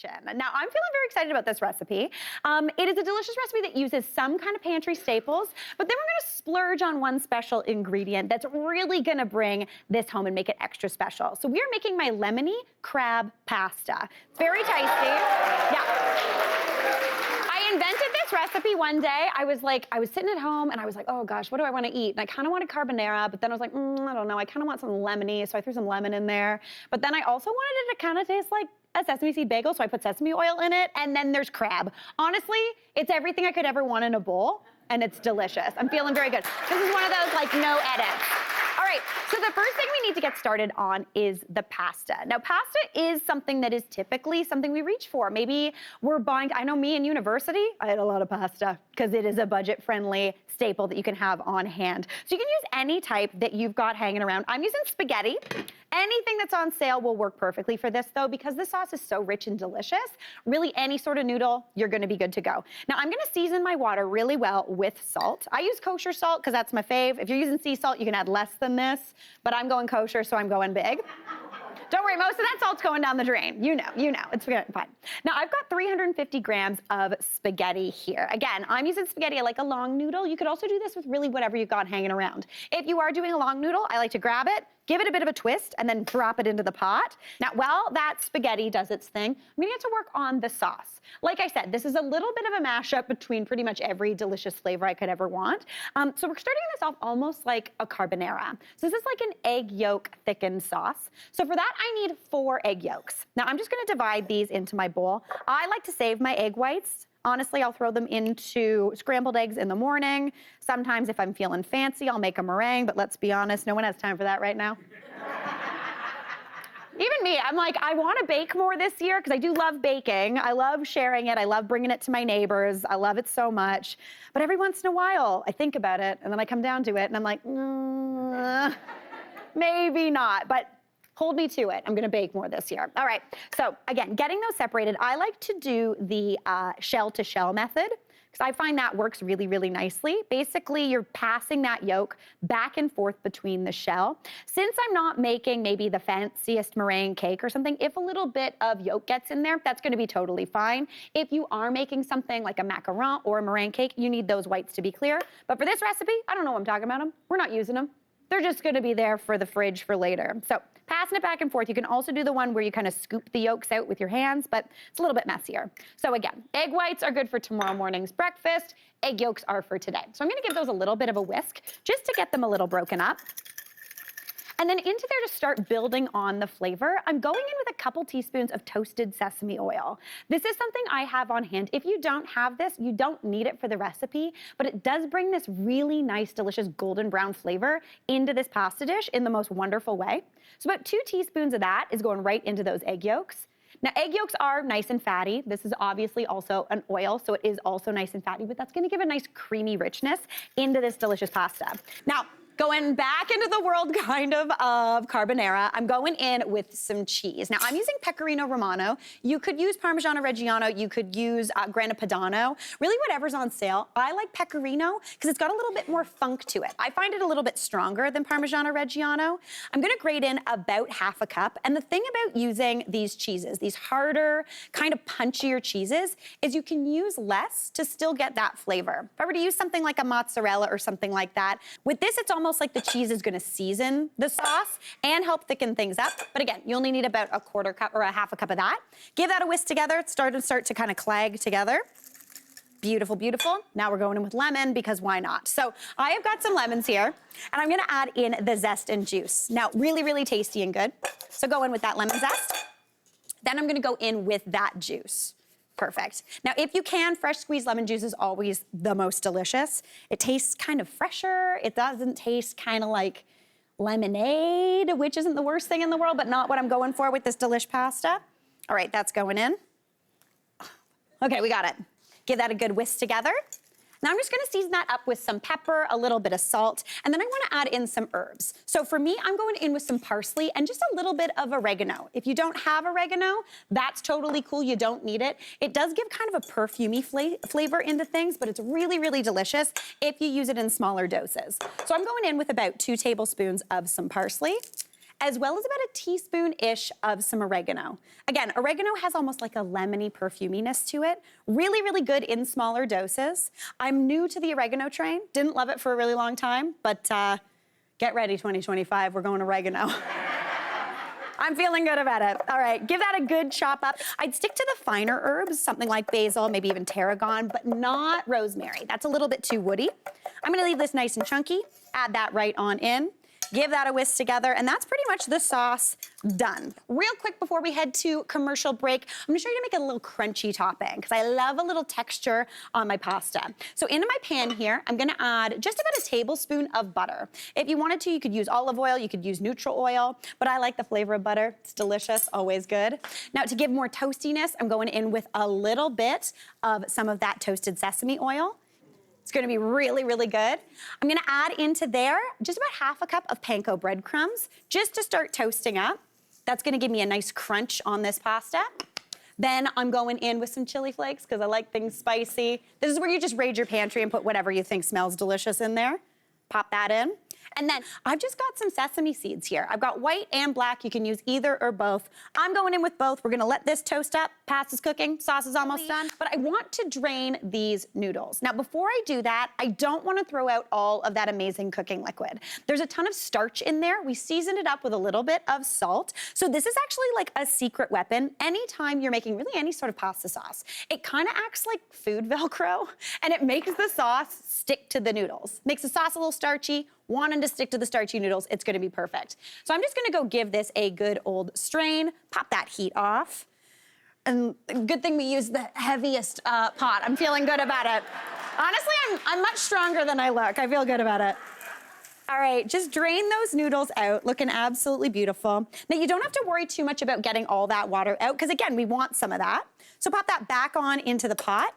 Now, I'm feeling very excited about this recipe. It is a delicious recipe that uses some kind of pantry staples, but then we're gonna splurge on one special ingredient that's really gonna bring this home and make it extra special. So we are making my lemony crab pasta. It's very tasty. Yeah. I invented this recipe one day. I was sitting at home and I was like, oh gosh, what do I want to eat? And I kind of wanted carbonara, but then I was like, I don't know. I kind of want some lemony, so I threw some lemon in there. But then I also wanted it to kind of taste like a sesame seed bagel, so I put sesame oil in it, and then there's crab. Honestly, it's everything I could ever want in a bowl, and it's delicious. I'm feeling very good. This is one of those like no edits. All right, so the first thing we need to get started on is the pasta. Now, pasta is something that is typically something we reach for. Maybe we're buying, I know me in university, I had a lot of pasta because it is a budget-friendly staple that you can have on hand. So you can use any type that you've got hanging around. I'm using spaghetti. Anything that's on sale will work perfectly for this though, because the sauce is so rich and delicious. Really any sort of noodle, you're gonna be good to go. Now I'm gonna season my water really well with salt. I use kosher salt because that's my fave. If you're using sea salt, you can add less than this, but I'm going kosher, so I'm going big. Don't worry, most of that salt's going down the drain. You know, it's fine. Now I've got 350 grams of spaghetti here. Again, I'm using spaghetti. I like a long noodle. You could also do this with really whatever you've got hanging around. If you are doing a long noodle, I like to grab it, give it a bit of a twist, and then drop it into the pot. Now, while that spaghetti does its thing, I'm gonna get to work on the sauce. Like I said, this is a little bit of a mashup between pretty much every delicious flavor I could ever want. So we're starting this off almost like a carbonara. So this is like an egg yolk thickened sauce. So for that, I need 4 egg yolks. Now, I'm just gonna divide these into my bowl. I like to save my egg whites. Honestly, I'll throw them into scrambled eggs in the morning. Sometimes if I'm feeling fancy, I'll make a meringue, but let's be honest, no one has time for that right now. Even me, I'm like, I want to bake more this year because I do love baking. I love sharing it. I love bringing it to my neighbors. I love it so much. But every once in a while, I think about it, and then I come down to it, and I'm like, maybe not. But hold me to it. I'm gonna bake more this year. All right, so again, getting those separated, I like to do the shell to shell method because I find that works really, really nicely. Basically, you're passing that yolk back and forth between the shell. Since I'm not making maybe the fanciest meringue cake or something, if a little bit of yolk gets in there, that's gonna be totally fine. If you are making something like a macaron or a meringue cake, you need those whites to be clear. But for this recipe, I don't know what I'm talking about them. We're not using them. They're just gonna be there for the fridge for later. So passing it back and forth. You can also do the one where you kind of scoop the yolks out with your hands, but it's a little bit messier. So again, egg whites are good for tomorrow morning's breakfast. Egg yolks are for today. So I'm gonna give those a little bit of a whisk just to get them a little broken up. And then into there to start building on the flavor, I'm going in with a couple teaspoons of toasted sesame oil. This is something I have on hand. If you don't have this, you don't need it for the recipe, but it does bring this really nice, delicious golden brown flavor into this pasta dish in the most wonderful way. So about 2 teaspoons of that is going right into those egg yolks. Now, egg yolks are nice and fatty. This is obviously also an oil, so it is also nice and fatty, but that's gonna give a nice creamy richness into this delicious pasta. Now, going back into the world kind of carbonara, I'm going in with some cheese. Now I'm using Pecorino Romano. You could use Parmigiano Reggiano, you could use Grana Padano, really whatever's on sale. I like Pecorino because it's got a little bit more funk to it. I find it a little bit stronger than Parmigiano Reggiano. I'm gonna grate in about half a cup. And the thing about using these cheeses, these harder, kind of punchier cheeses, is you can use less to still get that flavor. If I were to use something like a mozzarella or something like that, with this it's almost like the cheese is gonna season the sauce and help thicken things up. But again, you only need about a quarter cup or a half a cup of that. Give that a whisk together, start to kind of clag together. Beautiful, beautiful. Now we're going in with lemon because why not? So I have got some lemons here and I'm gonna add in the zest and juice. Now, really, really tasty and good. So go in with that lemon zest. Then I'm gonna go in with that juice. Perfect. Now, if you can, fresh squeezed lemon juice is always the most delicious. It tastes kind of fresher. It doesn't taste kind of like lemonade, which isn't the worst thing in the world, but not what I'm going for with this delish pasta. All right, that's going in. Okay, we got it. Give that a good whisk together. Now I'm just gonna season that up with some pepper, a little bit of salt, and then I wanna add in some herbs. So for me, I'm going in with some parsley and just a little bit of oregano. If you don't have oregano, that's totally cool, you don't need it. It does give kind of a perfumey flavor into things, but it's really, really delicious if you use it in smaller doses. So I'm going in with about 2 tablespoons of some parsley. as well as about a teaspoon-ish of some oregano. Again, oregano has almost like a lemony perfuminess to it. Really, really good in smaller doses. I'm new to the oregano train. Didn't love it for a really long time, but get ready 2025, we're going oregano. I'm feeling good about it. All right, give that a good chop up. I'd stick to the finer herbs, something like basil, maybe even tarragon, but not rosemary. That's a little bit too woody. I'm gonna leave this nice and chunky, add that right on in. Give that a whisk together, and that's pretty much the sauce done. Real quick before we head to commercial break, I'm gonna show you how to make a little crunchy topping, because I love a little texture on my pasta. So into my pan here, I'm gonna add just about a tablespoon of butter. If you wanted to, you could use olive oil, you could use neutral oil, but I like the flavor of butter. It's delicious, always good. Now to give more toastiness, I'm going in with a little bit of some of that toasted sesame oil. It's gonna be really, really good. I'm gonna add into there just about half a cup of panko breadcrumbs just to start toasting up. That's gonna give me a nice crunch on this pasta. Then I'm going in with some chili flakes because I like things spicy. This is where you just raid your pantry and put whatever you think smells delicious in there. Pop that in. And then I've just got some sesame seeds here. I've got white and black. You can use either or both. I'm going in with both. We're gonna let this toast up. Pasta's cooking, sauce is almost done. But I want to drain these noodles. Now, before I do that, I don't wanna throw out all of that amazing cooking liquid. There's a ton of starch in there. We seasoned it up with a little bit of salt. So this is actually like a secret weapon. Anytime you're making really any sort of pasta sauce, it kind of acts like food Velcro, and it makes the sauce stick to the noodles. Makes the sauce a little starchy, wanting to stick to the starchy noodles, it's gonna be perfect. So I'm just gonna go give this a good old strain, pop that heat off. And good thing we used the heaviest pot. I'm feeling good about it. Honestly, I'm much stronger than I look. I feel good about it. All right, just drain those noodles out, looking absolutely beautiful. Now you don't have to worry too much about getting all that water out, because again, we want some of that. So pop that back on into the pot.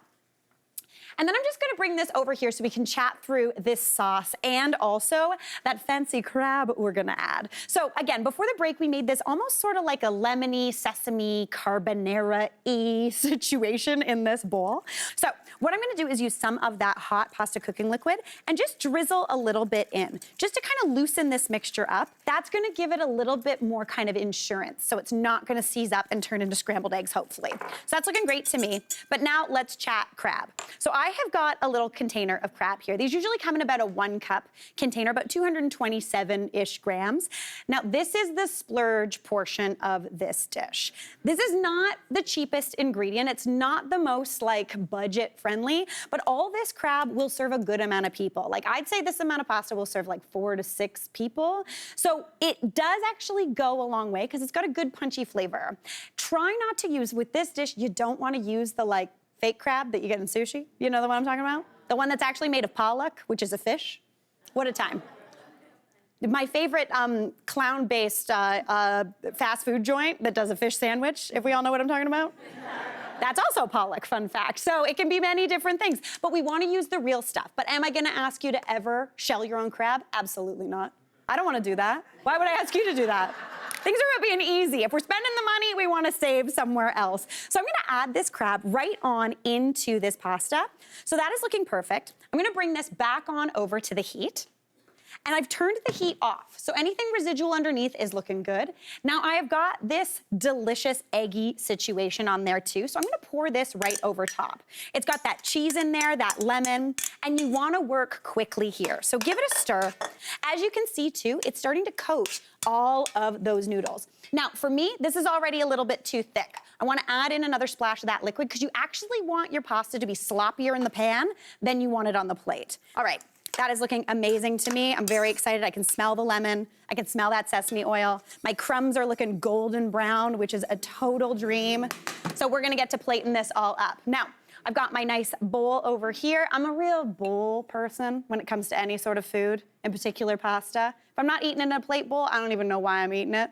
And then I'm just gonna bring this over here so we can chat through this sauce and also that fancy crab we're gonna add. So again, before the break, we made this almost sort of like a lemony, sesame, carbonara-y situation in this bowl. So what I'm gonna do is use some of that hot pasta cooking liquid and just drizzle a little bit in, just to kind of loosen this mixture up. That's gonna give it a little bit more kind of insurance, so it's not gonna seize up and turn into scrambled eggs, hopefully. So that's looking great to me. But now let's chat crab. So I have got a little container of crab here. These usually come in about a 1 cup container, about 227-ish grams. Now this is the splurge portion of this dish. This is not the cheapest ingredient. It's not the most like budget friendly, but all this crab will serve a good amount of people. Like I'd say this amount of pasta will serve like 4 to 6 people. So it does actually go a long way because it's got a good punchy flavor. Try not to use, with this dish, you don't want to use the like fake crab that you get in sushi. You know the one I'm talking about? The one that's actually made of pollock, which is a fish. What a time. My favorite clown-based fast food joint that does a fish sandwich, if we all know what I'm talking about. That's also pollock, fun fact. So it can be many different things, but we want to use the real stuff. But am I gonna ask you to ever shell your own crab? Absolutely not. I don't want to do that. Why would I ask you to do that? Things are about being easy. If we're spending the money, we want to save somewhere else. So I'm gonna add this crab right on into this pasta. So that is looking perfect. I'm gonna bring this back on over to the heat. And I've turned the heat off, so anything residual underneath is looking good. Now I have got this delicious eggy situation on there too, so I'm gonna pour this right over top. It's got that cheese in there, that lemon, and you wanna work quickly here. So give it a stir. As you can see too, it's starting to coat all of those noodles. Now for me, this is already a little bit too thick. I wanna add in another splash of that liquid because you actually want your pasta to be sloppier in the pan than you want it on the plate. All right. That is looking amazing to me. I'm very excited. I can smell the lemon. I can smell that sesame oil. My crumbs are looking golden brown, which is a total dream. So we're gonna get to plating this all up. Now, I've got my nice bowl over here. I'm a real bowl person when it comes to any sort of food, in particular pasta. If I'm not eating in a plate bowl, I don't even know why I'm eating it.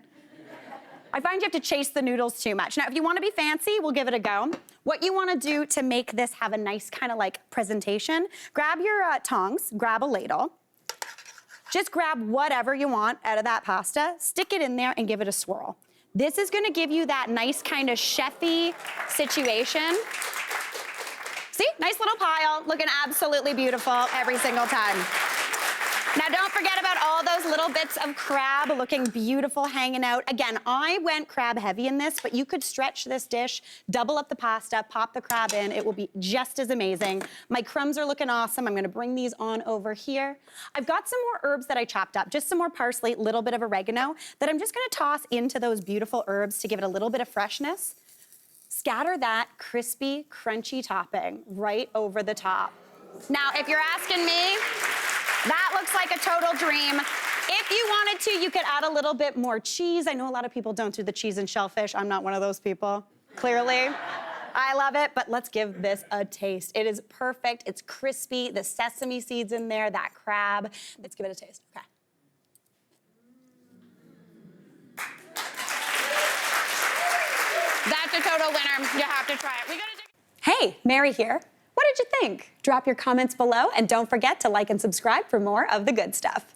I find you have to chase the noodles too much. Now, if you wanna be fancy, we'll give it a go. What you wanna do to make this have a nice kind of like presentation, grab your tongs, grab a ladle, just grab whatever you want out of that pasta, stick it in there and give it a swirl. This is gonna give you that nice kind of chefy situation. See, nice little pile, looking absolutely beautiful every single time. Now don't forget about all those those little bits of crab looking beautiful hanging out. Again, I went crab heavy in this, but you could stretch this dish, double up the pasta, pop the crab in. It will be just as amazing. My crumbs are looking awesome. I'm gonna bring these on over here. I've got some more herbs that I chopped up, just some more parsley, a little bit of oregano that I'm just gonna toss into those beautiful herbs to give it a little bit of freshness. Scatter that crispy, crunchy topping right over the top. Now, if you're asking me, that looks like a total dream. If you wanted to, you could add a little bit more cheese. I know a lot of people don't do the cheese and shellfish. I'm not one of those people, clearly. I love it, but let's give this a taste. It is perfect. It's crispy. The sesame seeds in there, that crab. Let's give it a taste. Okay. That's a total winner. You have to try it. Hey, Mary here. What did you think? Drop your comments below and don't forget to like and subscribe for more of the good stuff.